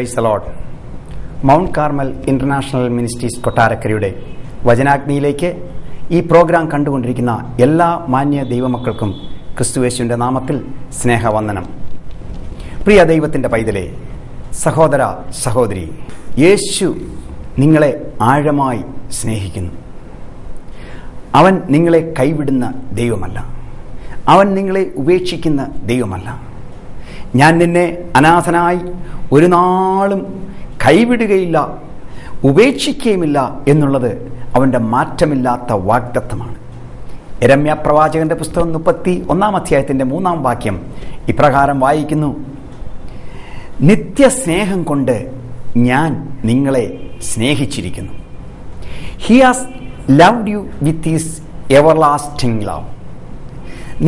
Price the Lord. Mount Carmel international ministries കൊട്ടാരക്കരയുടെ വചനാഗ്നിയിലേക്ക് ഈ പ്രോഗ്രാം കണ്ടുകൊണ്ടിരിക്കുന്ന എല്ലാ മാന്യ ദൈവമക്കൾക്കും ക്രിസ്തുയേശുവിൻ്റെ നാമത്തിൽ സ്നേഹവന്ദനം. പ്രിയ ദൈവത്തിൻ്റെ പൈതലേ, സഹോദര സഹോദരി, യേശു നിങ്ങളെ ആഴമായി സ്നേഹിക്കുന്നു. അവൻ നിങ്ങളെ കൈവിടുന്ന ദൈവമല്ല. അവൻ നിങ്ങളെ ഉപേക്ഷിക്കുന്ന ദൈവമല്ല. ഞാൻ നിന്നെ അനാഥനായി ഒരു നാളും കൈവിടുകയില്ല, ഉപേക്ഷിക്കുകയുമില്ല എന്നുള്ളത് അവൻ്റെ മാറ്റമില്ലാത്ത വാഗ്ദത്തമാണ്. യെരമ്യാ പ്രവാചകന്റെ പുസ്തകം 31 അധ്യായത്തിൻ്റെ 3 വാക്യം ഇപ്രകാരം വായിക്കുന്നു: നിത്യസ്നേഹം കൊണ്ട് ഞാൻ നിങ്ങളെ സ്നേഹിച്ചിരിക്കുന്നു. He has loved you with his everlasting love.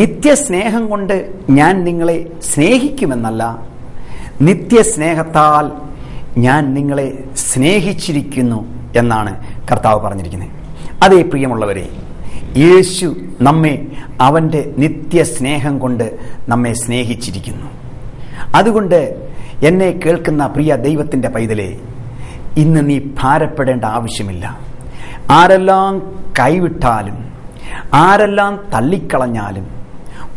നിത്യസ്നേഹം കൊണ്ട് ഞാൻ നിങ്ങളെ സ്നേഹിക്കുമെന്നല്ല, നിത്യസ്നേഹത്താൽ ഞാൻ നിങ്ങളെ സ്നേഹിച്ചിരിക്കുന്നു എന്നാണ് കർത്താവ് പറഞ്ഞിരിക്കുന്നത്. അതേ പ്രിയമുള്ളവരെ, യേശു നമ്മെ അവൻ്റെ നിത്യസ്നേഹം കൊണ്ട് നമ്മെ സ്നേഹിച്ചിരിക്കുന്നു. അതുകൊണ്ട് എന്നെ കേൾക്കുന്ന പ്രിയ ദൈവത്തിൻ്റെ പൈതലേ, ഇന്ന് നീ ഭാരപ്പെടേണ്ട ആവശ്യമില്ല. ആരെല്ലാം കൈവിട്ടാലും, ആരെല്ലാം തള്ളിക്കളഞ്ഞാലും,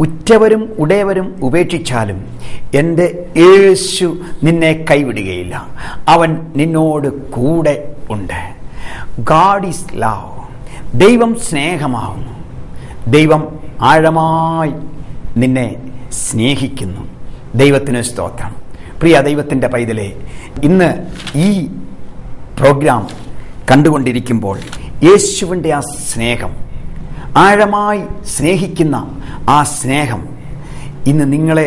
ഉറ്റവരും ഉടയവരും ഉപേക്ഷിച്ചാലും എൻ്റെ യേശു നിന്നെ കൈവിടുകയില്ല. അവൻ നിന്നോട് കൂടെ ഉണ്ട്. God is love. ദൈവം സ്നേഹമാവുന്നു. ദൈവം ആഴമായി നിന്നെ സ്നേഹിക്കുന്നു. ദൈവത്തിന് സ്തോത്രം. പ്രിയ ദൈവത്തിൻ്റെ പൈതലേ, ഇന്ന് ഈ പ്രോഗ്രാം കണ്ടുകൊണ്ടിരിക്കുമ്പോൾ യേശുവിൻ്റെ ആ സ്നേഹം, ആഴമായി സ്നേഹിക്കുന്ന ആ സ്നേഹം ഇന്ന് നിങ്ങളെ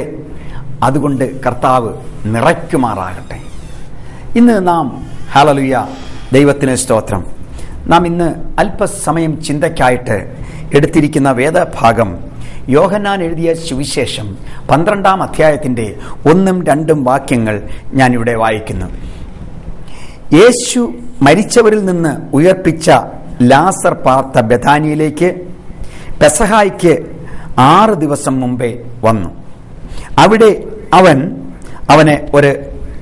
അതുകൊണ്ട് കർത്താവ് നിറയ്ക്കുമാറാകട്ടെ. ഇന്ന് നാം, ഹല്ലേലൂയ, ദൈവത്തിന് സ്തോത്രം, നാം ഇന്ന് അല്പസമയം ചിന്തയ്ക്കായിട്ട് എടുത്തിരിക്കുന്ന വേദഭാഗം യോഹന്നാൻ എഴുതിയ സുവിശേഷം 12 അധ്യായത്തിൻ്റെ 1-2 വാക്യങ്ങൾ ഞാനിവിടെ വായിക്കുന്നു. യേശു മരിച്ചവരിൽ നിന്ന് ഉയർപ്പിച്ച ലാസർ പാർത്ത ബെഥാനിയിലേക്ക് പെസഹായ്ക്ക് 6 ദിവസം മുമ്പേ വന്നു. അവിടെ അവന് ഒരു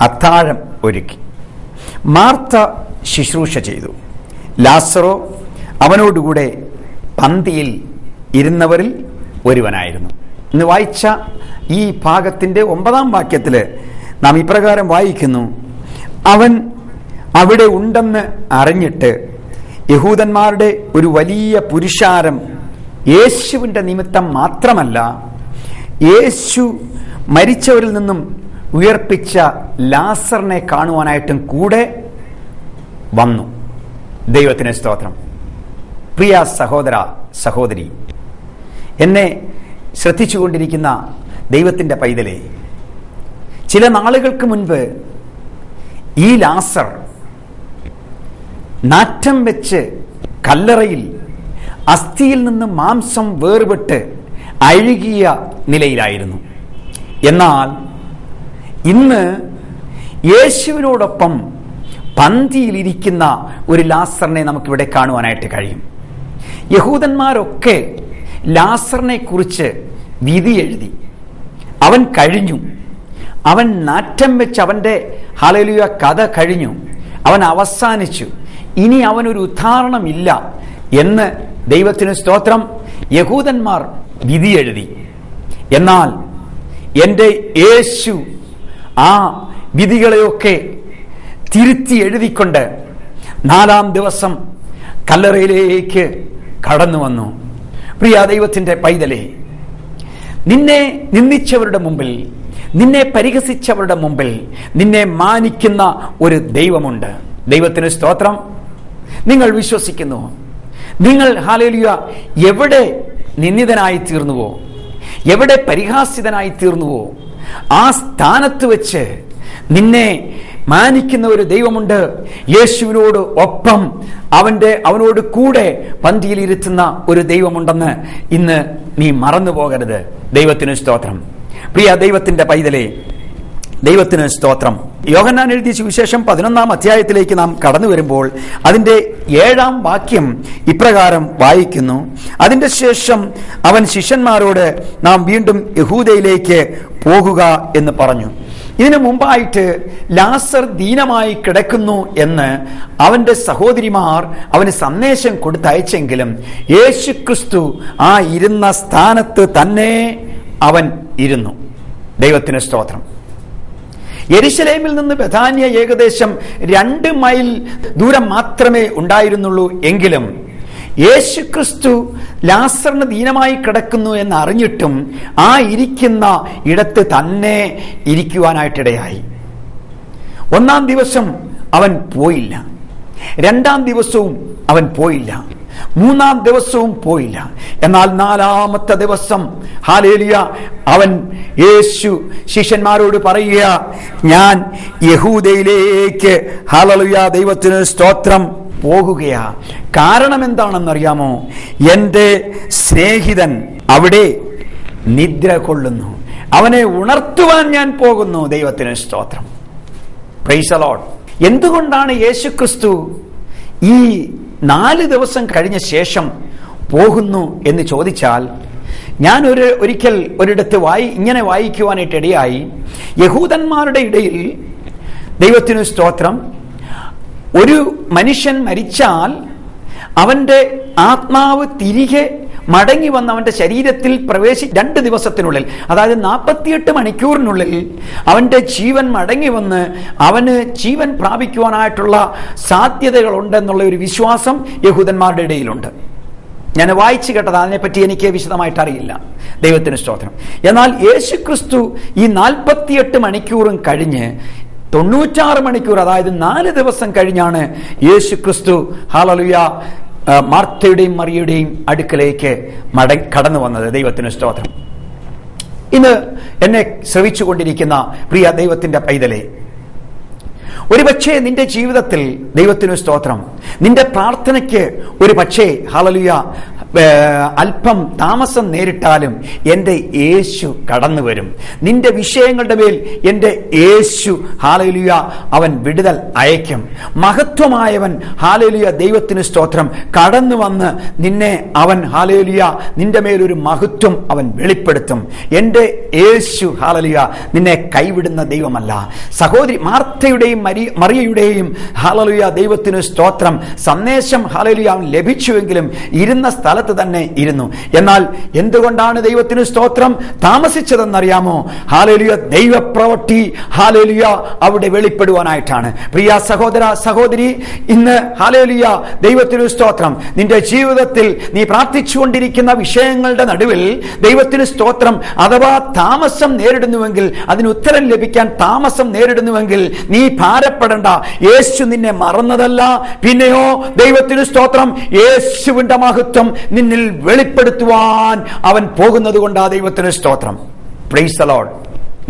അത്താഴം ഒരുക്കി. മാർത്ത ശുശ്രൂഷ ചെയ്തു. ലാസറോ അവനോടുകൂടെ പന്തിയിൽ ഇരുന്നവരിൽ ഒരുവനായിരുന്നു. ഇന്ന് വായിച്ച ഈ ഭാഗത്തിൻ്റെ 9 വാക്യത്തിൽ നാം ഇപ്രകാരം വായിക്കുന്നു: അവൻ അവിടെ ഉണ്ടെന്ന് അറിഞ്ഞിട്ട് യഹൂദന്മാരുടെ ഒരു വലിയ പുരുഷാരം യേശുവിൻ്റെ നിമിത്തം മാത്രമല്ല, യേശു മരിച്ചവരിൽ നിന്നും ഉയർപ്പിച്ച ലാസറിനെ കാണുവാനായിട്ടും കൂടെ വന്നു. ദൈവത്തിന് സ്തോത്രം. പ്രിയ സഹോദര സഹോദരി, എന്നെ ശ്രദ്ധിച്ചുകൊണ്ടിരിക്കുന്ന ദൈവത്തിൻ്റെ പൈതലേ, ചില നാളുകൾക്ക് മുൻപ് ഈ ലാസർ നാറ്റം വെച്ച് കല്ലറയിൽ അസ്ഥിയിൽ നിന്ന് മാംസം വേർപെട്ട് അഴുകിയ നിലയിലായിരുന്നു. എന്നാൽ ഇന്ന് യേശുവിനോടൊപ്പം പന്തിയിലിരിക്കുന്ന ഒരു ലാസറിനെ നമുക്കിവിടെ കാണുവാനായിട്ട് കഴിയും. യഹൂദന്മാരൊക്കെ ലാസറിനെ കുറിച്ച് വിധി എഴുതി. അവൻ കഴിഞ്ഞു. അവൻ നാറ്റം വെച്ച് അവൻ്റെ ഹല്ലേലൂയ കഥ കഴിഞ്ഞു. അവൻ അവസാനിച്ചു. ഇനി അവനൊരു ഉദാഹരണമില്ല എന്ന് ദൈവത്തിന് സ്തോത്രം യഹൂദന്മാർ വിധി എഴുതി. എന്നാൽ എൻ്റെ യേശു ആ വിധികളെയൊക്കെ തിരുത്തി എഴുതിക്കൊണ്ട് 4 ദിവസം കല്ലറയിലേക്ക് കടന്നു വന്നു. പ്രിയ ദൈവത്തിൻ്റെ പൈതലേ, നിന്നെ നിന്ദിച്ചവരുടെ മുമ്പിൽ, നിന്നെ പരിഹസിച്ചവരുടെ മുമ്പിൽ നിന്നെ മാനിക്കുന്ന ഒരു ദൈവമുണ്ട്. ദൈവത്തിന് സ്തോത്രം. നിങ്ങൾ വിശ്വസിക്കുന്നു? നിങ്ങൾ ഹല്ലേലൂയ എവിടെ നിന്ദിതനായി തീർന്നുവോ, എവിടെ പരിഹാസിതനായി തീർന്നുവോ, ആ സ്ഥാനത്ത് വെച്ച് നിന്നെ മാനിക്കുന്ന ഒരു ദൈവമുണ്ട്. യേശുവിനോട് ഒപ്പം അവനോട് കൂടെ പന്തിയിലിരുത്തുന്ന ഒരു ദൈവമുണ്ടെന്ന് ഇന്ന് നീ മറന്നു പോകരുത്. ദൈവത്തിന് സ്തോത്രം. പ്രിയ ദൈവത്തിൻ്റെ പൈതലേ, ദൈവത്തിന് സ്തോത്രം. യോഹന്നാൻ എഴുതിയ സുവിശേഷം 11 അധ്യായത്തിലേക്ക് നാം കടന്നു വരുമ്പോൾ അതിൻ്റെ 7 വാക്യം ഇപ്രകാരം വായിക്കുന്നു: അതിൻ്റെ ശേഷം അവൻ ശിഷ്യന്മാരോട് നാം വീണ്ടും യഹൂദയിലേക്ക് പോകുക എന്ന് പറഞ്ഞു. ഇതിനു മുമ്പായിട്ട് ലാസർ ദീനമായി കിടക്കുന്നു എന്ന് അവന്റെ സഹോദരിമാർ അവന് സന്ദേശം കൊടുത്തയച്ചെങ്കിലും യേശുക്രിസ്തു ആ ഇരുന്ന സ്ഥാനത്ത് തന്നെ അവൻ ഇരുന്നു. ദൈവത്തിന് സ്തോത്രം. യെരുശലേമിൽ നിന്ന് ബഥാന്യ ഏകദേശം 2 മൈൽ ദൂരം മാത്രമേ ഉണ്ടായിരുന്നുള്ളൂ. എങ്കിലും യേശുക്രിസ്തു ലാസറിന് ദീനമായി കിടക്കുന്നു എന്ന് അറിഞ്ഞിട്ടും ആ ഇരിക്കുന്ന ഇടത്ത് തന്നെ ഇരിക്കുവാനായിട്ടിടയായി. 1-ാം ദിവസം അവൻ പോയില്ല, 2-ാം ദിവസവും അവൻ പോയില്ല, 3-ാം ദിവസവും പോയില്ല. എന്നാൽ 4-ാമത്തെ ദിവസം ഹല്ലേലൂയ അവൻ യേശു ശിഷ്യന്മാരോട് പറയുക, ഞാൻ യഹൂദയിലേക്ക് ഹല്ലേലൂയ ദൈവത്തിന് സ്തോത്രം പോകുകയാ. കാരണം എന്താണെന്നറിയാമോ? എൻ്റെ സ്നേഹിതൻ അവിടെ നിദ്ര കൊള്ളുന്നു, അവനെ ഉണർത്തുവാൻ ഞാൻ പോകുന്നു. ദൈവത്തിന് സ്തോത്രം. Price the Lord. എന്തുകൊണ്ടാണ് യേശുക്രിസ്തു ഈ 4 ദിവസം കഴിഞ്ഞ ശേഷം പോകുന്നു എന്ന് ചോദിച്ചാൽ, ഞാൻ ഒരിക്കൽ ഒരിടത്ത് ഇങ്ങനെ വായിക്കുവാനായിട്ട് ഇടയായി. യഹൂദന്മാരുടെ ഇടയിൽ ദൈവത്തിന് സ്തോത്രം, ഒരു മനുഷ്യൻ മരിച്ചാൽ അവന്റെ ആത്മാവ് തിരികെ മടങ്ങി വന്ന് അവന്റെ ശരീരത്തിൽ 2 ദിവസത്തിനുള്ളിൽ, അതായത് 48 മണിക്കൂറിനുള്ളിൽ അവന്റെ ജീവൻ മടങ്ങി വന്ന് അവന് ജീവൻ പ്രാപിക്കുവാനായിട്ടുള്ള സാധ്യതകൾ ഉണ്ടെന്നുള്ള ഒരു വിശ്വാസം യഹൂദന്മാരുടെ ഇടയിലുണ്ട്. ഞാൻ വായിച്ചു കേട്ടത്, അതിനെപ്പറ്റി എനിക്ക് വിശദമായിട്ട് അറിയില്ല. ദൈവത്തിന് സ്തോത്രം. എന്നാൽ യേശുക്രിസ്തു ഈ 48 മണിക്കൂറും കഴിഞ്ഞ് 96 മണിക്കൂർ, അതായത് 4 ദിവസം കഴിഞ്ഞാണ് യേശുക്രിസ്തു ഹല്ലേലൂയ മാർത്തയുടെയും മറിയയുടെയും അടുക്കലേക്ക് കടന്നു വന്നത്. ദൈവത്തിന് സ്തോത്രം. ഇന്ന് എന്നെ ശ്രവിച്ചുകൊണ്ടിരിക്കുന്ന പ്രിയ ദൈവത്തിന്റെ പൈതലേ, ഒരുപക്ഷെ നിന്റെ ജീവിതത്തിൽ ദൈവത്തിന് സ്തോത്രം, നിന്റെ പ്രാർത്ഥനയ്ക്ക് ഒരു പക്ഷേ ഹല്ലേലൂയ അല്പം താമസം നേരിട്ടാലും എൻ്റെ യേശു കടന്നു വരും. നിന്റെ വിഷയങ്ങളുടെ മേൽ എൻ്റെ യേശു ഹല്ലേലൂയ അവൻ വിടുതൽ അയക്കും. മഹത്വമായവൻ ഹല്ലേലൂയ ദൈവത്തിന് സ്തോത്രം കടന്നു വന്ന് നിന്നെ അവൻ ഹല്ലേലൂയ നിന്റെ മേലൊരു മഹത്വം അവൻ വെളിപ്പെടുത്തും. എൻ്റെ യേശു ഹല്ലേലൂയ നിന്നെ കൈവിടുന്ന ദൈവമല്ല. സഹോദരി മാർത്തയുടെയും മറിയയുടെയും ഹല്ലേലൂയ ദൈവത്തിന് സ്തോത്രം സന്ദേശം ഹല്ലേലൂയ അവൻ ലഭിച്ചുവെങ്കിലും ഇരുന്ന സ്ഥലത്ത് തന്നെ ഇരുന്നു. എന്നാൽ എന്തുകൊണ്ടാണ് ദൈവത്തിന് സ്തോത്രം താമസിച്ചതെന്നറിയാമോ? ഹല്ലേലൂയ ദൈവപ്രവൃത്തി ഹല്ലേലൂയ അവിടെ വെളിപ്പെടുവാനായിട്ടാണ്. പ്രിയ സഹോദര സഹോദരി, ഇന്ന് ഹല്ലേലൂയ ദൈവത്തിന് സ്തോത്രം നിന്റെ ജീവിതത്തിൽ നീ പ്രാർത്ഥിച്ചുകൊണ്ടിരിക്കുന്ന വിഷയങ്ങളുടെ നടുവിൽ ദൈവത്തിന് സ്തോത്രം അഥവാ താമസം നേരിടുന്നുവെങ്കിൽ, അതിന് ഉത്തരം ലഭിക്കാൻ താമസം നേരിടുന്നുവെങ്കിൽ നീ ഭാരപ്പെടണ്ട. യേശു നിന്നെ മറന്നതല്ല. പിന്നെയോ ദൈവത്തിന് സ്തോത്രം യേശുവിന്റെ മഹത്വം നിന്നിൽ വെളിപ്പെടുത്തുവാൻ അവൻ പോകുന്നത് കൊണ്ടാ ദൈവത്തിന് സ്തോത്രം. Price the Lord.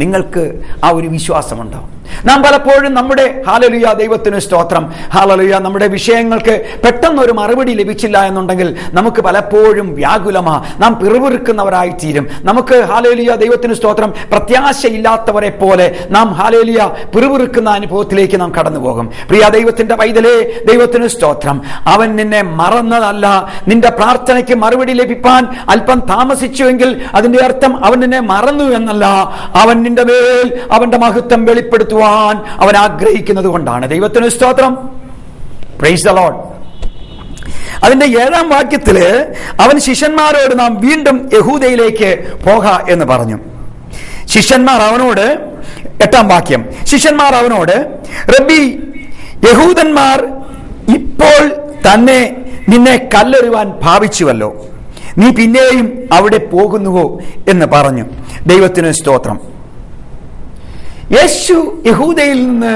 നിങ്ങൾക്ക് ആ ഒരു വിശ്വാസമുണ്ടോ? നാം പലപ്പോഴും നമ്മുടെ ഹല്ലേലൂയ ദൈവത്തിന് സ്തോത്രം ഹല്ലേലൂയ നമ്മുടെ വിഷയങ്ങൾക്ക് പെട്ടെന്നൊരു മറുപടി ലഭിച്ചില്ല എന്നുണ്ടെങ്കിൽ നമുക്ക് പലപ്പോഴും വ്യാകുലമാ, നാം പിറുപിറുക്കുന്നവരായി തീരും. നമുക്ക് ഹല്ലേലൂയ ദൈവത്തിന് സ്തോത്രം പ്രത്യാശയില്ലാത്തവരെ പോലെ നാം ഹല്ലേലൂയ പിറുപിറുക്കുന്ന അനുഭവത്തിലേക്ക് നാം കടന്നു പോകും. പ്രിയ ദൈവത്തിന്റെ പൈതലേ, ദൈവത്തിന് സ്തോത്രം അവൻ നിന്നെ മറന്നതല്ല. നിന്റെ പ്രാർത്ഥനയ്ക്ക് മറുപടി ലഭിക്കാൻ അല്പം താമസിച്ചുവെങ്കിൽ അതിന്റെ അർത്ഥം അവൻ നിന്നെ മറന്നു എന്നല്ല. അവൻ നിന്റെ മേൽ അവന്റെ മഹത്വം വെളിപ്പെടുത്തുവാൻ അവൻ ആഗ്രഹിക്കുന്നത് കൊണ്ടാണ്. ദൈവത്തിന് സ്തോത്രം. Price the Lord. അതിന്റെ 7-ാം വാക്യത്തില് അവൻ ശിഷ്യന്മാരോട് നാം വീണ്ടും യഹൂദയിലേക്ക് പോക എന്ന് പറഞ്ഞു. ശിഷ്യന്മാർ അവനോട് 8-ാം വാക്യം, ശിഷ്യന്മാർ അവനോട്, റബ്ബി, യഹൂദന്മാർ ഇപ്പോൾ തന്നെ നിന്നെ കല്ലെറിവാൻ ഭാവിച്ചുവല്ലോ, നീ പിന്നെയും അവിടെ പോകുന്നുവോ എന്ന് പറഞ്ഞു. ദൈവത്തിന് സ്തോത്രം. യേശു യഹൂദയിൽ നിന്ന്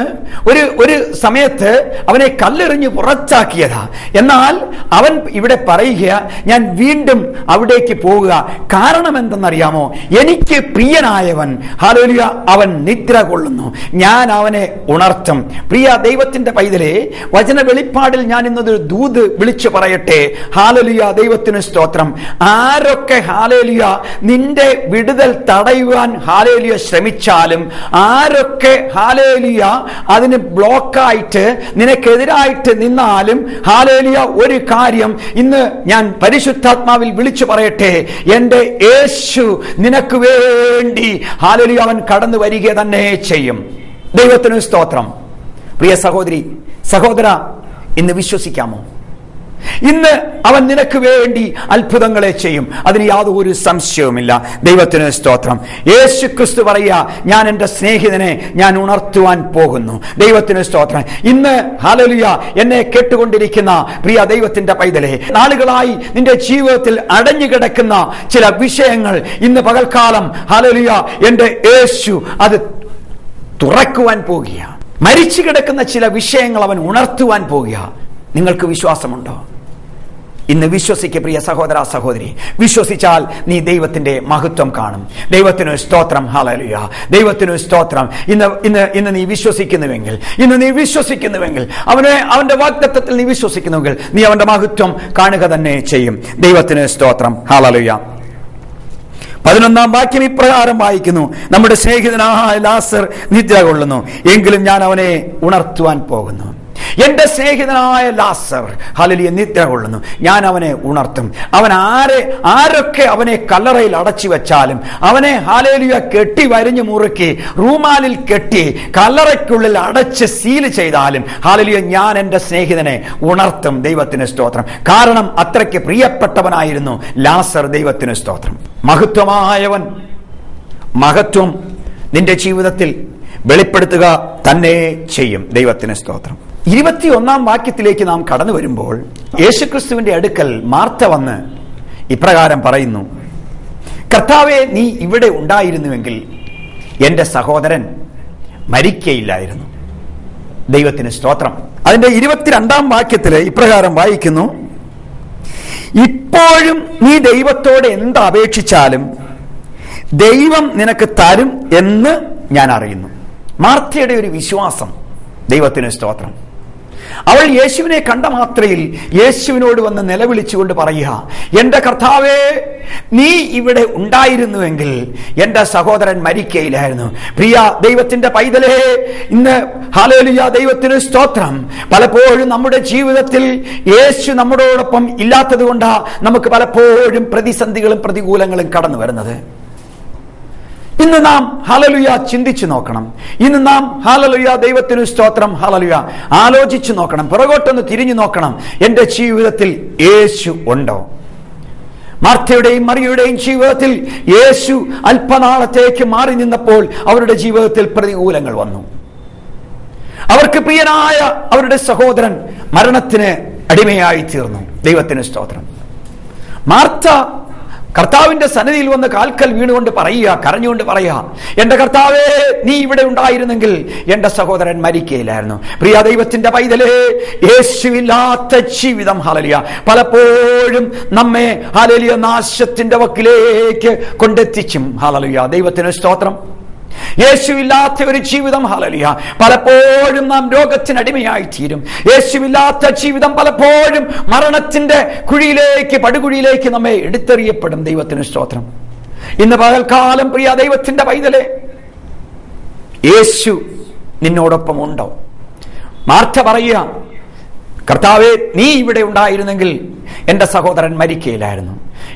ഒരു സമയത്ത് അവനെ കല്ലെറിഞ്ഞ് പുറത്താക്കിയതാ. എന്നാൽ അവൻ ഇവിടെ പറയുക, ഞാൻ വീണ്ടും അവിടേക്ക് പോവുക. കാരണം എന്തെന്നറിയാമോ? എനിക്ക് പ്രിയനായവൻ ഹല്ലേലൂയ അവൻ നിദ്ര കൊള്ളുന്നു, ഞാൻ അവനെ ഉണർത്തും. പ്രിയ ദൈവത്തിന്റെ പൈതലേ, വചന വെളിപ്പാടിൽ ഞാൻ ഇന്നൊരു ദൂത് വിളിച്ചു പറയട്ടെ. ഹല്ലേലൂയ ദൈവത്തിന് സ്തോത്രം. ആരൊക്കെ ഹല്ലേലൂയ നിന്റെ വിടുതൽ തടയുവാൻ ഹല്ലേലൂയ ശ്രമിച്ചാലും, ആരൊക്കെ ഹല്ലേലൂയ അതിന് ബ്ലോക്കായിട്ട് നിനക്കെതിരായിട്ട് നിന്നാലും ഹല്ലേലൂയ ഒരു കാര്യം ഇന്ന് ഞാൻ പരിശുദ്ധാത്മാവിൽ വിളിച്ചു പറയട്ടെ, എന്റെ യേശു നിനക്ക് വേണ്ടി ഹല്ലേലൂയ അവൻ കടന്നു വരിക തന്നെ ചെയ്യും. ദൈവത്തിന് സ്തോത്രം. പ്രിയ സഹോദരി സഹോദര, ഇന്ന് വിശ്വസിക്കാമോ? ഇന്ന് അവൻ നിനക്ക് വേണ്ടി അത്ഭുതങ്ങളെ ചെയ്യും, അതിന് യാതൊരു സംശയവുമില്ല. ദൈവത്തിന് സ്തോത്രം. യേശു ക്രിസ്തു പറയുക, ഞാൻ എൻ്റെ സ്നേഹിതനെ ഞാൻ ഉണർത്തുവാൻ പോകുന്നു. ദൈവത്തിന് സ്തോത്രം. ഇന്ന് ഹല്ലേലൂയ എന്നെ കേട്ടുകൊണ്ടിരിക്കുന്ന പ്രിയ ദൈവത്തിന്റെ പൈതലേ, നാളുകളായി നിന്റെ ജീവിതത്തിൽ അടഞ്ഞു കിടക്കുന്ന ചില വിഷയങ്ങൾ ഇന്ന് പകൽക്കാലം ഹല്ലേലൂയ എൻ്റെ യേശു അത് തുറക്കുവാൻ പോകുക. മരിച്ചു കിടക്കുന്ന ചില വിഷയങ്ങൾ അവൻ ഉണർത്തുവാൻ പോകുക. നിങ്ങൾക്ക് വിശ്വാസമുണ്ടോ? ഇന്ന് വിശ്വസിക്കുക പ്രിയ സഹോദര സഹോദരി. വിശ്വസിച്ചാൽ നീ ദൈവത്തിന്റെ മഹത്വം കാണും. ദൈവത്തിന് സ്തോത്രം. ഹല്ലേലൂയ. ദൈവത്തിന് സ്തോത്രം. ഇന്ന് നീ വിശ്വസിക്കുന്നുവെങ്കിൽ അവന്റെ വാഗ്ദത്തത്തിൽ നീ വിശ്വസിക്കുന്നുവെങ്കിൽ നീ അവന്റെ മഹത്വം കാണുക തന്നെ ചെയ്യും. ദൈവത്തിന് സ്തോത്രം. ഹല്ലേലൂയ. 11-ാം വാക്യം ഇപ്രകാരം വായിക്കുന്നു, നമ്മുടെ സ്നേഹിതനായ ലാസർ നിദ്ര കൊള്ളുന്നു, എങ്കിലും ഞാൻ അവനെ ഉണർത്തുവാൻ പോകുന്നു. എന്റെ സ്നേഹിതനായ ലാസർ ഹല്ലേലൂയ നിദ്ര കൊള്ളുന്നു, ഞാൻ അവനെ ഉണർത്തും. അവൻ ആരൊക്കെ അവനെ കല്ലറയിൽ അടച്ചു വെച്ചാലും, അവനെ ഹല്ലേലൂയ കെട്ടി വരിഞ്ഞു മുറുക്കി റൂമാലിൽ കെട്ടി കല്ലറയ്ക്കുള്ളിൽ അടച്ച് സീല് ചെയ്താലും ഹല്ലേലൂയ ഞാൻ എന്റെ സ്നേഹിതനെ ഉണർത്തും. ദൈവത്തിന് സ്തോത്രം. കാരണം അത്രയ്ക്ക് പ്രിയപ്പെട്ടവനായിരുന്നു ലാസർ. ദൈവത്തിന് സ്തോത്രം. മഹത്വമായവൻ മഹത്വം നിന്റെ ജീവിതത്തിൽ വെളിപ്പെടുത്തുക തന്നെ ചെയ്യും. ദൈവത്തിന് സ്തോത്രം. 21-ാം വാക്യത്തിലേക്ക് നാം കടന്നു വരുമ്പോൾ യേശുക്രിസ്തുവിന്റെ അടുക്കൽ മാർത്ത വന്ന് ഇപ്രകാരം പറയുന്നു, കർത്താവേ, നീ ഇവിടെ ഉണ്ടായിരുന്നുവെങ്കിൽ എന്റെ സഹോദരൻ മരിക്കയില്ലായിരുന്നു. ദൈവത്തിന് സ്തോത്രം. അതിന്റെ 22-ാം വാക്യത്തിൽ ഇപ്രകാരം വായിക്കുന്നു, ഇപ്പോഴും നീ ദൈവത്തോട് എന്ത് അപേക്ഷിച്ചാലും ദൈവം നിനക്ക് തരും എന്ന് ഞാൻ അറിയുന്നു. മാർത്തയുടെ ഒരു വിശ്വാസം. ദൈവത്തിന് സ്തോത്രം. അവൾ യേശുവിനെ കണ്ട മാത്രയിൽ യേശുവിനോട് വന്ന് നിലവിളിച്ചുകൊണ്ട് പറയുക, എന്റെ കർത്താവേ, നീ ഇവിടെ ഉണ്ടായിരുന്നുവെങ്കിൽ എന്റെ സഹോദരൻ മരിക്കയില്ലായിരുന്നു. പ്രിയ ദൈവത്തിന്റെ പൈതലേ, ഇന്ന് ഹല്ലേലൂയ ദൈവത്തിന് സ്തോത്രം. പലപ്പോഴും നമ്മുടെ ജീവിതത്തിൽ യേശു നമ്മളോടൊപ്പം ഇല്ലാത്തത് കൊണ്ടാ നമുക്ക് പലപ്പോഴും പ്രതിസന്ധികളും പ്രതികൂലങ്ങളും കടന്നു വരുന്നത്. ഇന്ന് നാം ഹല്ലേലൂയ ചിന്തിച്ചു നോക്കണം. ഇന്ന് നാം ഹല്ലേലൂയ ദൈവത്തിന് സ്തോത്രം ഹല്ലേലൂയ ആലോചിച്ചു നോക്കണം. പുറകോട്ടൊന്ന് തിരിഞ്ഞു നോക്കണം. എന്റെ ജീവിതത്തിൽ യേശു ഉണ്ടോ? മാർത്തയുടെയും മറിയയുടെയും ജീവിതത്തിൽ യേശു അല്പനാളത്തേക്ക് മാറി നിന്നപ്പോൾ അവരുടെ ജീവിതത്തിൽ പ്രതികൂലങ്ങൾ വന്നു. അവർക്ക് പ്രിയനായ അവരുടെ സഹോദരൻ മരണത്തിന് അടിമയായി തീർന്നു. ദൈവത്തിന് സ്തോത്രം. മാർത്ത കർത്താവിന്റെ സന്നിധിയിൽ വന്ന് കാൽക്കൽ വീണുകൊണ്ട് പറയുക, കരഞ്ഞുകൊണ്ട് പറയുക, എന്റെ കർത്താവേ, നീ ഇവിടെ ഉണ്ടായിരുന്നെങ്കിൽ എന്റെ സഹോദരൻ മരിക്കയില്ലായിരുന്നു. പ്രിയ ദൈവത്തിന്റെ പൈതലേ, യേശുവില്ലാത്ത ജീവിതം ഹല്ലേലൂയ പലപ്പോഴും നമ്മെ ഹല്ലേലൂയ നാശത്തിന്റെ വക്കിലേക്ക് കൊണ്ടെത്തിച്ചും. ഹല്ലേലൂയ ദൈവത്തിന് സ്തോത്രം. യേശുവില്ലാത്ത ഒരു ജീവിതം ഹല്ലേലൂയ പലപ്പോഴും നാം രോഗത്തിനടിമയായി തീരും. യേശുവില്ലാത്ത ജീവിതം പലപ്പോഴും മരണത്തിന്റെ കുഴിയിലേക്ക്, പടുകുഴിയിലേക്ക് നമ്മെ എടുത്തെറിയപ്പെടും. ദൈവത്തിന് സ്തോത്രം. ഇന്ന് പകൽക്കാലം പ്രിയ ദൈവത്തിന്റെ പൈതലേ, യേശു നിന്നോടൊപ്പം ഉണ്ടോ? മാർത്ത പറയുക, കർത്താവേ, നീ ഇവിടെ ഉണ്ടായിരുന്നെങ്കിൽ എന്റെ സഹോദരൻ മരിക്കയില്ലായിരുന്നു.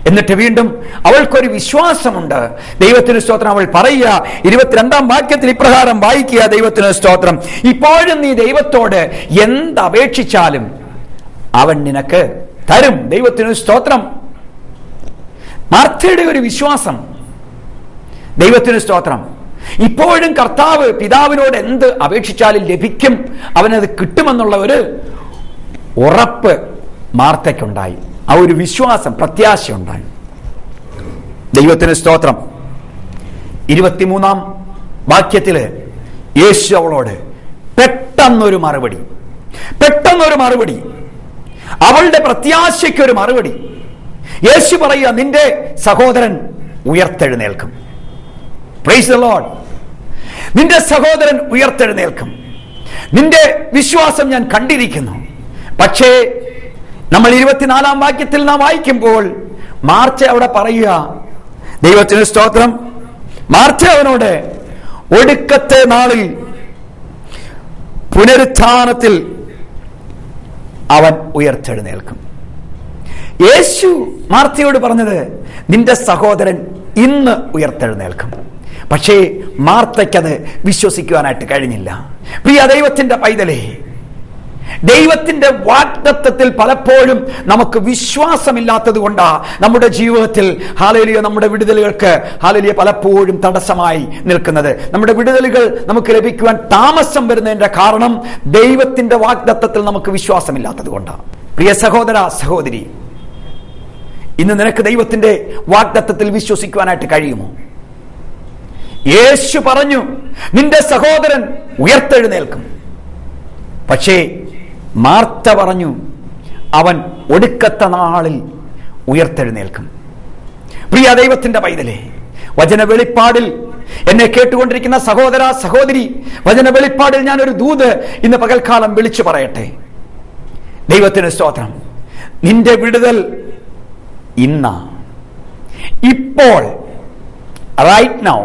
എന്നിട്ട് വീണ്ടും അവൾക്കൊരു വിശ്വാസമുണ്ട്. ദൈവത്തിന് സ്തോത്രം. അവൾ പറയുക, 22-ാം വാക്യത്തിൽ ഇപ്രകാരം വായിക്കുക. ദൈവത്തിന് സ്തോത്രം. ഇപ്പോഴും നീ ദൈവത്തോട് എന്തപേക്ഷിച്ചാലും അവൻ നിനക്ക് തരും. ദൈവത്തിന് സ്തോത്രം. മാർത്തയുടെ ഒരു വിശ്വാസം. ദൈവത്തിന് സ്തോത്രം. ഇപ്പോഴും കർത്താവ് പിതാവിനോട് എന്ത് അപേക്ഷിച്ചാലും ലഭിക്കും, അവനത് കിട്ടുമെന്നുള്ള ഒരു ഉറപ്പ് മാർത്തയ്ക്കുണ്ടായി. ആ ഒരു വിശ്വാസം, പ്രത്യാശയുണ്ടായി. ദൈവത്തിന് സ്തോത്രം. 23-ാം വാക്യത്തില് യേശു അവളോട് പെട്ടെന്നൊരു മറുപടി, അവളുടെ പ്രത്യാശയ്ക്കൊരു മറുപടി. യേശു പറയുക, നിന്റെ സഹോദരൻ ഉയർത്തെഴുന്നേൽക്കും. Price the Lord. നിന്റെ സഹോദരൻ ഉയർത്തെഴുന്നേൽക്കും. നിന്റെ വിശ്വാസം ഞാൻ കണ്ടിരിക്കുന്നു. പക്ഷേ നമ്മൾ 24-ാം വാക്യത്തിൽ നാം വായിക്കുമ്പോൾ മാർത്ത അവിടെ പറയുക, ദൈവത്തിന് സ്തോത്രം, മാർത്ത അവനോട് ഒടുക്കത്തെ നാളിൽ പുനരുത്ഥാനത്തിൽ അവൻ ഉയർത്തെഴുന്നേൽക്കും. യേശു മാർത്തയോട് പറഞ്ഞത്, നിന്റെ സഹോദരൻ ഇന്ന് ഉയർത്തെഴുന്നേൽക്കും. പക്ഷേ മാർത്തയ്ക്കത് വിശ്വസിക്കുവാനായിട്ട് കഴിഞ്ഞില്ല. പ്രിയ ദൈവത്തിന്റെ പൈതലേ, ദൈവത്തിന്റെ വാഗ്ദത്തത്തിൽ പലപ്പോഴും നമുക്ക് വിശ്വാസമില്ലാത്തത് കൊണ്ടാ നമ്മുടെ ജീവിതത്തിൽ ഹല്ലേലൂയ നമ്മുടെ വിടുതലുകൾക്ക് ഹല്ലേലൂയ പലപ്പോഴും തടസ്സമായി നിൽക്കുന്നത്. നമ്മുടെ വിടുതലുകൾ നമുക്ക് ലഭിക്കുവാൻ താമസം വരുന്നതിന്റെ കാരണം ദൈവത്തിന്റെ വാഗ്ദത്തത്തിൽ നമുക്ക് വിശ്വാസമില്ലാത്തത് കൊണ്ടാണ്. പ്രിയ സഹോദര സഹോദരി, ഇന്ന് നിനക്ക് ദൈവത്തിന്റെ വാഗ്ദത്തത്തിൽ വിശ്വസിക്കുവാനായിട്ട് കഴിയുമോ? യേശു പറഞ്ഞു, നിന്റെ സഹോദരൻ ഉയർത്തെഴുന്നേൽക്കും. പക്ഷേ മാർത്ത പറഞ്ഞു, അവൻ ഒടുക്കത്തെ നാളിൽ ഉയർത്തെഴുന്നേൽക്കും. പ്രിയ ദൈവത്തിന്റെ പൈതലേ, വചന വെളിപ്പാടിൽ എന്നെ കേട്ടുകൊണ്ടിരിക്കുന്ന സഹോദര സഹോദരി, വചന വെളിപ്പാടിൽ ഞാൻ ഒരു ദൂത് ഇന്ന് പകൽക്കാലം വിളിച്ചു പറയട്ടെ. ദൈവത്തിന് സ്തോത്രം. നിന്റെ വിടുതൽ ഇന്ന, ഇപ്പോൾ, റൈറ്റ് നൗ,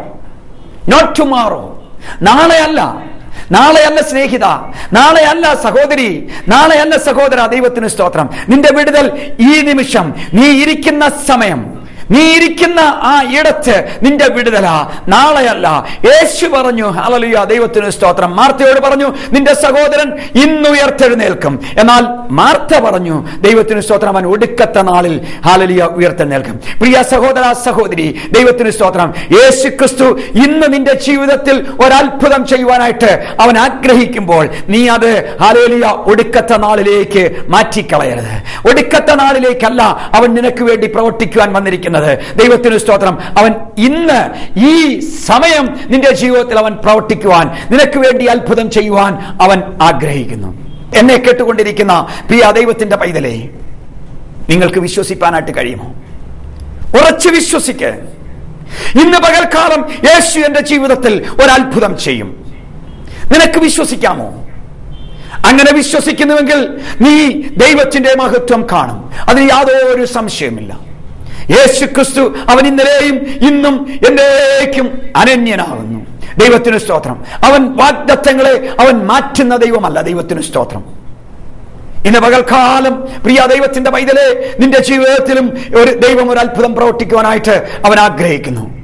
നോട്ട് ടുമോറോ. നാളെയല്ല, നാളെയല്ല സ്നേഹിത, നാളെയല്ല സഹോദരി, നാളെയല്ല സഹോദര. ദൈവത്തിന് സ്തോത്രം. നിന്റെ വിടുതൽ ഈ നിമിഷം, നീ ഇരിക്കുന്ന സമയം, നീ ഇരിക്കുന്ന ആ ഇടത്ത് നിന്റെ വിടുതലാ, നാളെയല്ല. യേശു പറഞ്ഞു, ഹല്ലേലൂയ, ദൈവത്തിന് സ്തോത്രം. മാർത്തയോട് പറഞ്ഞു, നിന്റെ സഹോദരൻ ഇന്ന് ഉയർത്തെഴുന്നേൽക്കും. എന്നാൽ മാർത്ത പറഞ്ഞു, ദൈവത്തിന് സ്തോത്രം, അവൻ ഒടുക്കത്തെ നാളിൽ ഹല്ലേലൂയ ഉയർത്തെഴുന്നേൽക്കും. പ്രിയ സഹോദര സഹോദരി, ദൈവത്തിന് സ്തോത്രം. യേശു ക്രിസ്തു ഇന്ന് നിന്റെ ജീവിതത്തിൽ ഒരത്ഭുതം ചെയ്യുവാനായിട്ട് അവൻ ആഗ്രഹിക്കുമ്പോൾ നീ അത് ഹല്ലേലൂയ ഒടുക്കത്തെ നാളിലേക്ക് മാറ്റിക്കളയരുത്. ഒടുക്കത്തെ നാളിലേക്കല്ല അവൻ നിനക്ക് വേണ്ടി പ്രവർത്തിക്കുവാൻ വന്നിരിക്കുന്നത്. ദൈവത്തിന് സ്തോത്രം. അവൻ ഇന്ന് ഈ സമയം നിന്റെ ജീവിതത്തിൽ അവൻ പ്രവർത്തിക്കുവാൻ, നിനക്ക് വേണ്ടി അത്ഭുതം ചെയ്യുവാൻ അവൻ ആഗ്രഹിക്കുന്നു. എന്നെ കേട്ടുകൊണ്ടിരിക്കുന്ന പ്രിയ ദൈവത്തിന്റെ പൈതലേ, നിങ്ങൾക്ക് വിശ്വസിപ്പാനായിട്ട് കഴിയുമോ? ഉറച്ചു വിശ്വസിക്ക്. ഇന്ന് പകൽക്കാലം യേശു എന്റെ ജീവിതത്തിൽ ഒരത്ഭുതം ചെയ്യും. നിനക്ക് വിശ്വസിക്കാമോ? അങ്ങനെ വിശ്വസിക്കുന്നുവെങ്കിൽ നീ ദൈവത്തിന്റെ മഹത്വം കാണും. അതിന് യാതൊരു സംശയമില്ല. യേശു ക്രിസ്തു അവൻ ഇന്നലെയും ഇന്നും എന്നേക്കും അനന്യനാകുന്നു. ദൈവത്തിന് സ്തോത്രം. അവൻ വാഗ്ദത്തങ്ങളെ അവൻ മാറ്റുന്ന ദൈവമല്ല. ദൈവത്തിന് സ്തോത്രം. ഇന്ന് പകൽക്കാലം പ്രിയ ദൈവത്തിന്റെ പൈതലേ, നിന്റെ ജീവിതത്തിലും ഒരു ദൈവം ഒരു അത്ഭുതം പ്രവർത്തിക്കുവാനായിട്ട് അവൻ ആഗ്രഹിക്കുന്നു.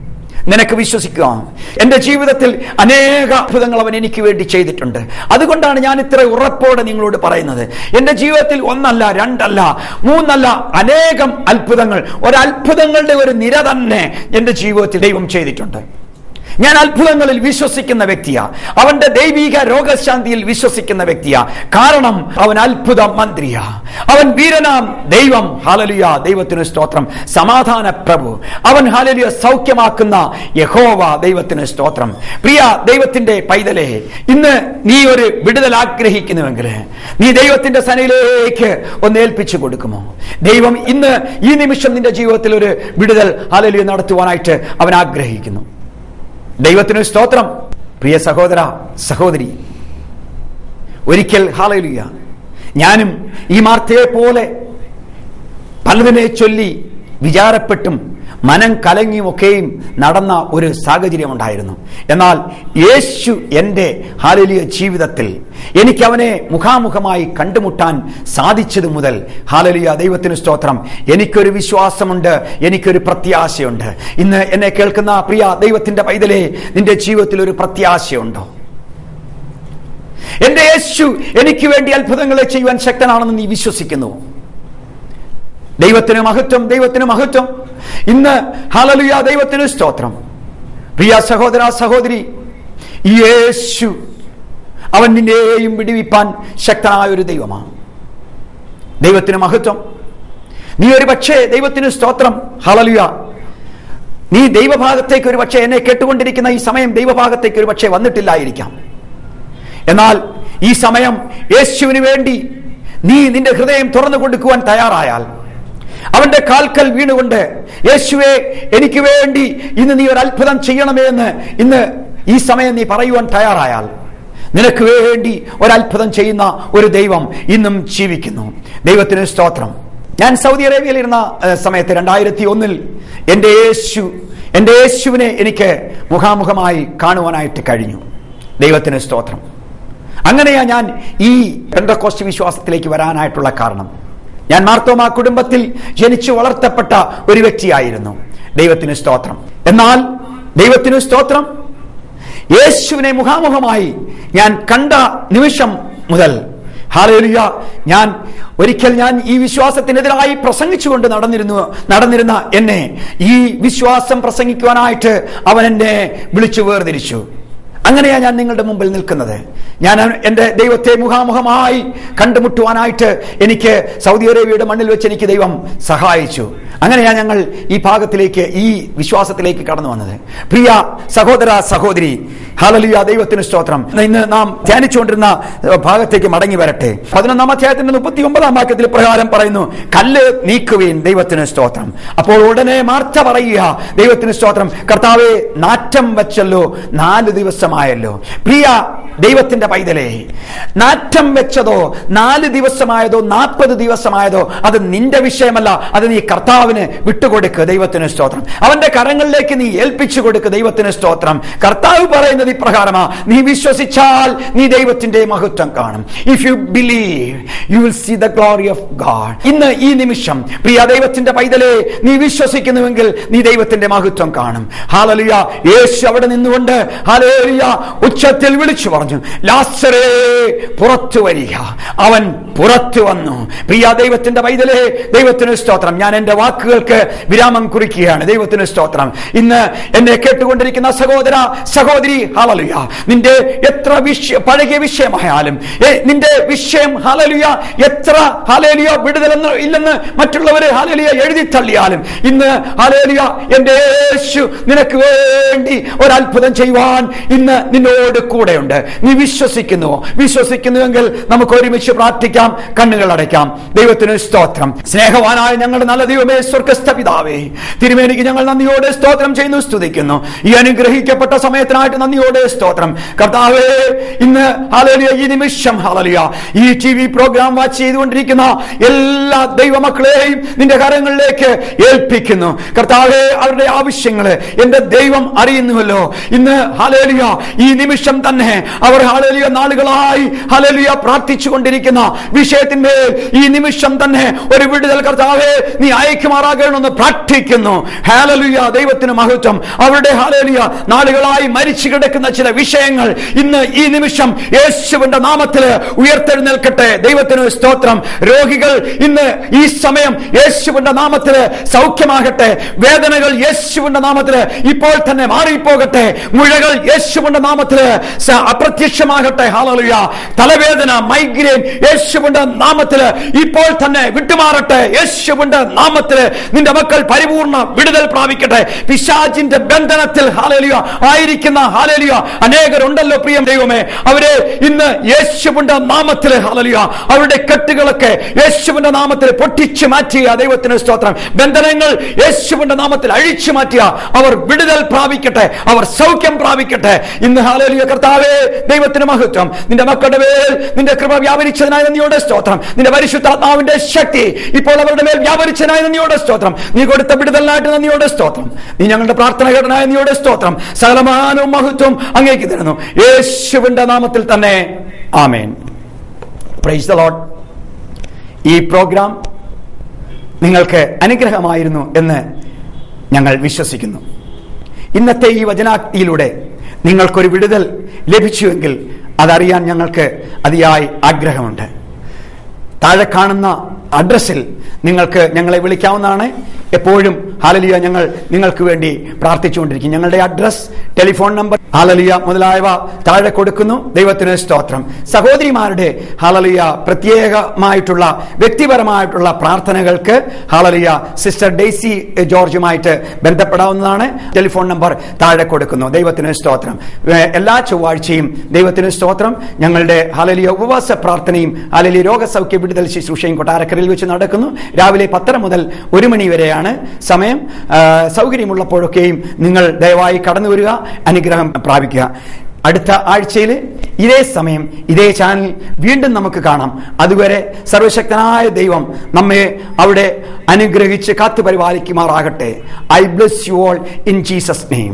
നിനക്ക് വിശ്വസിക്കാം. എന്റെ ജീവിതത്തിൽ അനേക അത്ഭുതങ്ങൾ അവൻ എനിക്ക് വേണ്ടി ചെയ്തിട്ടുണ്ട്. അതുകൊണ്ടാണ് ഞാൻ ഇത്ര ഉറപ്പോടെ നിങ്ങളോട് പറയുന്നത്. എന്റെ ജീവിതത്തിൽ ഒന്നല്ല, രണ്ടല്ല, മൂന്നല്ല, അനേകം അത്ഭുതങ്ങൾ, ഒരത്ഭുതങ്ങളുടെ ഒരു നിര തന്നെ എന്റെ ജീവിതത്തിൽ ദൈവം ചെയ്തിട്ടുണ്ട്. ഞാൻ അത്ഭുതങ്ങളിൽ വിശ്വസിക്കുന്ന വ്യക്തിയാ. അവന്റെ ദൈവിക രോഗശാന്തിയിൽ വിശ്വസിക്കുന്ന വ്യക്തിയാ. കാരണം അവൻ അത്ഭുത മന്ത്രിയാ. അവൻ വീരനാം ദൈവം. ഹല്ലേലൂയ, ദൈവത്തിന് സ്തോത്രം. സമാധാന പ്രഭു അവൻ. ഹല്ലേലൂയ, സൗഖ്യമാക്കുന്ന യഹോവ. ദൈവത്തിന് സ്തോത്രം. പ്രിയ ദൈവത്തിന്റെ പൈതലേ, ഇന്ന് നീ ഒരു വിടുതൽ ആഗ്രഹിക്കുന്നുവെങ്കിൽ നീ ദൈവത്തിന്റെ സന്നിധിയിലേക്ക് ഒന്ന് ഏൽപ്പിച്ചു കൊടുക്കുമോ? ദൈവം ഇന്ന് ഈ നിമിഷം നിന്റെ ജീവിതത്തിൽ ഒരു വിടുതൽ ഹല്ലേലൂയ നടത്തുവാനായിട്ട് അവൻ ആഗ്രഹിക്കുന്നു. ദൈവത്തിന് സ്തോത്രം. പ്രിയ സഹോദര സഹോദരി, ഒരിക്കൽ ഹല്ലേലൂയ ഞാനും ഈ മാർത്തയെ പോലെ പലതിനെ ചൊല്ലി വിചാരപ്പെട്ടും മനം കലങ്ങിയുമൊക്കെയും നടന്ന ഒരു സാഹചര്യം ഉണ്ടായിരുന്നു. എന്നാൽ യേശു എൻ്റെ ഹല്ലേലൂയ ജീവിതത്തിൽ എനിക്ക് അവനെ മുഖാമുഖമായി കണ്ടുമുട്ടാൻ സാധിച്ചത് മുതൽ ഹല്ലേലൂയ, ദൈവത്തിന് സ്തോത്രം, എനിക്കൊരു വിശ്വാസമുണ്ട്, എനിക്കൊരു പ്രത്യാശയുണ്ട്. ഇന്ന് എന്നെ കേൾക്കുന്ന പ്രിയ ദൈവത്തിന്റെ പൈതലേ, നിന്റെ ജീവിതത്തിൽ ഒരു പ്രത്യാശയുണ്ടോ? എന്റെ യേശു എനിക്ക് വേണ്ടി അത്ഭുതങ്ങളെ ചെയ്യുവാൻ ശക്തനാണെന്ന് നീ വിശ്വസിക്കുന്നു? ദൈവത്തിന് മഹത്വം, ദൈവത്തിന് മഹത്വം. ഇന്ന് ഹല്ലേലൂയ, ദൈവത്തിന് സ്തോത്രം. പ്രിയ സഹോദര സഹോദരി, യേശു അവൻ നിന്നെയും വിടുവിപ്പാൻ ശക്തനായ ഒരു ദൈവമാണ്. ദൈവത്തിന് മഹത്വം. നീ ഒരു പക്ഷേ, ദൈവത്തിന് സ്തോത്രം, ഹല്ലേലൂയ, നീ ദൈവഭാഗത്തേക്ക് ഒരു പക്ഷേ, എന്നെ കേട്ടുകൊണ്ടിരിക്കുന്ന ഈ സമയം ദൈവഭാഗത്തേക്ക് ഒരു പക്ഷേ വന്നിട്ടില്ലായിരിക്കാം. എന്നാൽ ഈ സമയം യേശുവിന് വേണ്ടി നീ നിന്റെ ഹൃദയം തുറന്നു കൊടുക്കുവാൻ തയ്യാറായാൽ, അവന്റെ കാൽക്കൽ വീണുകൊണ്ട് യേശുവേ എനിക്ക് വേണ്ടി ഇന്ന് നീ ഒരു അത്ഭുതം ചെയ്യണമേ എന്ന് ഇന്ന് ഈ സമയം നീ പറയുവാൻ തയ്യാറായാൽ, നിനക്ക് വേണ്ടി ഒരത്ഭുതം ചെയ്യുന്ന ഒരു ദൈവം ഇന്നും ജീവിക്കുന്നു. ദൈവത്തിന് സ്തോത്രം. ഞാൻ സൗദി അറേബ്യയിൽ ഇരുന്ന സമയത്ത് 2001 എൻ്റെ യേശുവിനെ എനിക്ക് മുഖാമുഖമായി കാണുവാനായിട്ട് കഴിഞ്ഞു. ദൈവത്തിന് സ്തോത്രം. അങ്ങനെയാ ഞാൻ ഈ പെന്തക്കോസ്റ്റ് വിശ്വാസത്തിലേക്ക് വരാനായിട്ടുള്ള കാരണം. ഞാൻ മാർത്തോമാ കുടുംബത്തിൽ ജനിച്ചു വളർത്തപ്പെട്ട ഒരു വ്യക്തിയായിരുന്നു. ദൈവത്തിന് സ്തോത്രം. എന്നാൽ ദൈവത്തിന് സ്തോത്രം, യേശുവിനെ മുഖാമുഖമായി ഞാൻ കണ്ട നിമിഷം മുതൽ ഹല്ലേലൂയ, ഒരിക്കൽ ഞാൻ ഈ വിശ്വാസത്തിനെതിരായി പ്രസംഗിച്ചുകൊണ്ട് നടന്നിരുന്ന എന്നെ ഈ വിശ്വാസം പ്രസംഗിക്കുവാനായിട്ട് അവൻ എന്നെ വിളിച്ചു വേർതിരിച്ചു. അങ്ങനെയാ ഞാൻ നിങ്ങളുടെ മുമ്പിൽ നിൽക്കുന്നത്. ഞാൻ എൻ്റെ ദൈവത്തെ മുഖാമുഖമായി കണ്ടുമുട്ടുവാനായിട്ട് എനിക്ക് സൗദി അറേബ്യയുടെ മണ്ണിൽ വെച്ച് എനിക്ക് ദൈവം സഹായിച്ചു. അങ്ങനെയാ ഞങ്ങൾ ഈ ഭാഗത്തിലേക്ക്, ഈ വിശ്വാസത്തിലേക്ക് കടന്നു വന്നത്. പ്രിയ സഹോദര സഹോദരി, ഹല്ലേലൂയ, ദൈവത്തിന് സ്തോത്രം. ഇന്ന് നാം ധ്യാനിച്ചുകൊണ്ടിരുന്ന ഭാഗത്തേക്ക് മടങ്ങി വരട്ടെ. 11-ാം അധ്യായത്തിന്റെ 39-ാം വാക്യത്തിൽ പ്രകാരം പറയുന്നു, കല്ല് നീക്കുവീൻ. ദൈവത്തിന് സ്തോത്രം. അപ്പോൾ ഉടനെ മാർത്ത പറയുക, ദൈവത്തിന് സ്തോത്രം, കർത്താവേ, നാറ്റം വെച്ചല്ലോ, 4 ദിവസമായല്ലോ. പ്രിയ ദൈവത്തിന്റെ പൈതലേ, നാറ്റം വെച്ചതോ 4 ദിവസമായതോ 40 ദിവസമായതോ അത് നിന്റെ വിഷയമല്ല. അത് നീ കർത്താവിന് വിട്ടുകൊടുക്കുക. ദൈവത്തിന് സ്തോത്രം. അവന്റെ കരങ്ങളിലേക്ക് നീ ഏൽപ്പിച്ചു കൊടുക്കുക. ദൈവത്തിന് സ്തോത്രം. കർത്താവ് പറയുന്നത് ഇപ്രകാരമാ, നീ വിശ്വസിച്ചാൽ നീ ദൈവത്തിന്റെ മഹത്വം കാണും. If you believe you will see the glory of God. ഇന്ന് ഈ നിമിഷം പ്രിയ ദൈവത്തിന്റെ പൈതലേ, നീ വിശ്വസിക്കുന്നുവെങ്കിൽ നീ ദൈവത്തിന്റെ മഹത്വം കാണും. ഹല്ലേലൂയ. യേശു അവിടെ നിന്നുകൊണ്ട് ഹല്ലേലൂയ ഉച്ചത്തിൽ വിളിച്ചു പറഞ്ഞു, ലാസറേ പുറത്തു വരിക. അവൻ പുറത്തു വന്നു. പ്രിയ ദൈവത്തിന്റെ പൈതലേ, ദൈവത്തിന് സ്തോത്രം. ഞാൻ എന്റെ വാക്കുകൾക്ക് വിരാമം കുറിക്കുകയാണ്. ദൈവത്തിന് സ്തോത്രം. ഇന്ന് എന്നെ കേട്ടുകൊണ്ടിരിക്കുന്ന സഹോദര സഹോദരി, ഹല്ലേലൂയ, നിന്റെ എത്ര പഴകിയ വിഷയമായാലും, നിന്റെ വിഷയം ഹല്ലേലൂയ എത്ര ഹല്ലേലൂയ വിടുതലെന്ന് ഇല്ലെന്ന് മറ്റുള്ളവരെ ഹല്ലേലൂയ എഴുതി തള്ളിയാലും, ഇന്ന് ഹല്ലേലൂയ എന്റെ യേശു നിനക്ക് വേണ്ടി ഒരത്ഭുതം ചെയ്യുവാൻ ഇന്ന് നിന്നോട് കൂടെയുണ്ട്. നീ വിശ്വസിക്കുന്നുവെങ്കിൽ നമുക്ക് ഒരുമിച്ച് പ്രാർത്ഥിക്കാം. കണ്ണുകൾ അടയ്ക്കാം. ദൈവത്തിന് സ്തോത്രം. സ്നേഹവാനായ ഞങ്ങളുടെ നല്ല ദൈവമേ, സ്വർഗ്ഗസ്ഥ പിതാവേ, തിരുമേനിക്ക് ഞങ്ങൾ നന്ദിയോടെ സ്തോത്രം ചെയ്യുന്നു, സ്തുതിക്കുന്നു. ഈ അനുഗ്രഹിക്കപ്പെട്ട സമയത്തിനായിട്ട് നന്ദിയോടെ സ്തോത്രം. കർത്താവേ, ഇന്ന് ഹല്ലേലൂയ ഈ നിമിഷം ഹല്ലേലൂയ ഈ ടിവി പ്രോഗ്രാം വാച്ച് ചെയ്തുകൊണ്ടിരിക്കുന്ന എല്ലാ ദൈവമക്കളെയും നിന്റെ കരങ്ങളിലേക്ക് ഏൽപ്പിക്കുന്നു. കർത്താവേ, അവരുടെ ആവശ്യങ്ങള് എന്റെ ദൈവം അറിയുന്നുവല്ലോ. ഇന്ന് ഹല്ലേലൂയ ഈ നിമിഷം തന്നെ അവർ ഹല്ലേലൂയ നാളുകളായി ഹല്ലേലൂയ പ്രാർത്ഥിച്ചു കൊണ്ടിരിക്കുന്ന വിഷയത്തിന്മേൽ ഈ നിമിഷം തന്നെ ഒരു വിടുതൽ കർത്താവേ നീ അയക്കുമാറാകണമെന്ന് പ്രാർത്ഥിക്കുന്നു. ഹല്ലേലൂയ, ദൈവത്തിന് മഹത്വം. അവരുടെ ഹല്ലേലൂയ നാളുകളായി മരിച്ചു കിടക്കുന്ന ചില വിഷയങ്ങൾ ഇന്ന് ഈ നിമിഷം യേശുവിന്റെ നാമത്തിൽ ഉയർത്തെഴുന്നേൽക്കട്ടെ. ദൈവത്തിന് സ്തോത്രം. രോഗികൾ ഇന്ന് ഈ സമയം യേശുവിന്റെ നാമത്തിൽ സൗഖ്യമാകട്ടെ. വേദനകൾ യേശുവിന്റെ നാമത്തിൽ ഇപ്പോൾ തന്നെ മാറിപ്പോകട്ടെ. മുഴകൾ യേശുവിന്റെ നാമത്തിൽ അപ്രത്യക്ഷമാകട്ടെ. ഹല്ലേലൂയ. തലവേദന, മൈഗ്രെയിൻ യേശുവിന്റെ നാമത്തിൽ ഇപ്പോൾ തന്നെ വിട്ടുമാറട്ടെ. യേശുവിന്റെ നാമത്തിൽ നിന്റെ മക്കൾ പരിപൂർണ്ണ വിടുതൽ പ്രാപിക്കട്ടെ. പിശാചിന്റെ ബന്ധനത്തിൽ ഹല്ലേലൂയ ആയിരിക്കുന്ന ഹല്ലേലൂയ അനേകരുണ്ടല്ലോ പ്രിയ ദൈവമേ, അവരെ ഇന്ന് യേശുവിന്റെ നാമത്തിൽ ഹല്ലേലൂയ അവരുടെ കെട്ടുകളൊക്കെ യേശുവിന്റെ നാമത്തിൽ പൊട്ടിച്ചു മാറ്റിയ ദൈവത്തിന് സ്തോത്രം. ബന്ധനങ്ങൾ യേശുവിന്റെ നാമത്തിൽ അഴിച്ചു മാറ്റിയ അവർ വിടുതൽ പ്രാപിക്കട്ടെ, അവർ സൗഖ്യം പ്രാപിക്കട്ടെ. ഇന്ന് ഹല്ലേലൂയ കർത്താവേ, ദൈവത്തിന് മഹത്വം. നിന്റെ മക്കളുടെ മേൽ നിന്റെ കൃപ വ്യാപരിച്ചതിനായി നന്ദിയോടെ സ്തോത്രം. നിന്റെ പരിശുദ്ധാത്മാവിന്റെ ശക്തി ഇപ്പോൾ അവരുടെ മേൽ വ്യാപരിച്ചതിനായി നന്ദിയോടെ സ്തോത്രം. നീ കൊടുത്ത വിടുതലിനായിട്ട് നന്ദിയോടെ സ്തോത്രം. നീ ഞങ്ങളുടെ പ്രാർത്ഥന കേട്ടനായ നന്ദിയോടെ സ്തോത്രം. സകലമാനവും മഹത്വം അങ്ങേക്ക് തരുന്നു യേശുവിന്റെ നാമത്തിൽ തന്നെ. ആമേൻ. Praise the Lord. ഈ പ്രോഗ്രാം നിങ്ങൾക്ക് അനുഗ്രഹമായിരുന്നു എന്ന് ഞങ്ങൾ വിശ്വസിക്കുന്നു. ഇന്നത്തെ ഈ വചനാഗ്നിയിലൂടെ നിങ്ങൾക്കൊരു വിടുതൽ ലഭിച്ചുവെങ്കിൽ അതറിയാൻ ഞങ്ങൾക്ക് അതിയായ ആഗ്രഹമുണ്ട്. താഴെ കാണുന്ന അഡ്രസ്സിൽ നിങ്ങൾക്ക് ഞങ്ങളെ വിളിക്കാവുന്നതാണ്. എപ്പോഴും ഹല്ലേലൂയ ഞങ്ങൾ നിങ്ങൾക്ക് വേണ്ടി പ്രാർത്ഥിച്ചുകൊണ്ടിരിക്കും. ഞങ്ങളുടെ അഡ്രസ്, ടെലിഫോൺ നമ്പർ ഹല്ലേലൂയ മുതലായവ താഴെ കൊടുക്കുന്നു. ദൈവത്തിന് സ്തോത്രം. സഹോദരിമാരുടെ ഹല്ലേലൂയ പ്രത്യേകമായിട്ടുള്ള വ്യക്തിപരമായിട്ടുള്ള പ്രാർത്ഥനകൾക്ക് ഹല്ലേലൂയ സിസ്റ്റർ ഡെയ്സി ജോർജുമായിട്ട് ബന്ധപ്പെടാവുന്നതാണ്. ടെലിഫോൺ നമ്പർ താഴെ കൊടുക്കുന്നു. ദൈവത്തിന് സ്തോത്രം. എല്ലാ ചൊവ്വാഴ്ചയും ദൈവത്തിന് സ്തോത്രം ഞങ്ങളുടെ ഹല്ലേലൂയ ഉപവാസ പ്രാർത്ഥനയും ഹല്ലേലൂയ രോഗസൗഖ്യ വിടുതൽ ശുശ്രൂഷയും കൊട്ടാരക്കരയിൽ വെച്ച് നടക്കുന്നു. രാവിലെ 10 മുതൽ 1 മണി വരെയാണ് സമയം. സൗകര്യമുള്ളപ്പോഴൊക്കെയും നിങ്ങൾ ദയവായി കടന്നു വരിക, അനുഗ്രഹം പ്രാപിക്കുക. അടുത്ത ആഴ്ചയിൽ ഇതേ സമയം ഇതേ ചാനൽ വീണ്ടും നമുക്ക് കാണാം. അതുവരെ സർവശക്തനായ ദൈവം നമ്മെ അവിടെ അനുഗ്രഹിച്ച് കാത്തു പരിപാലിക്കുമാറാകട്ടെ. I bless you all in Jesus name.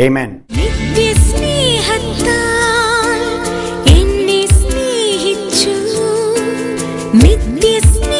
Amen. നിത്യസ്നേഹത്താൽ എന്നെ സ്നേഹിച്ചു, നിത്യസ്നേഹത്താൽ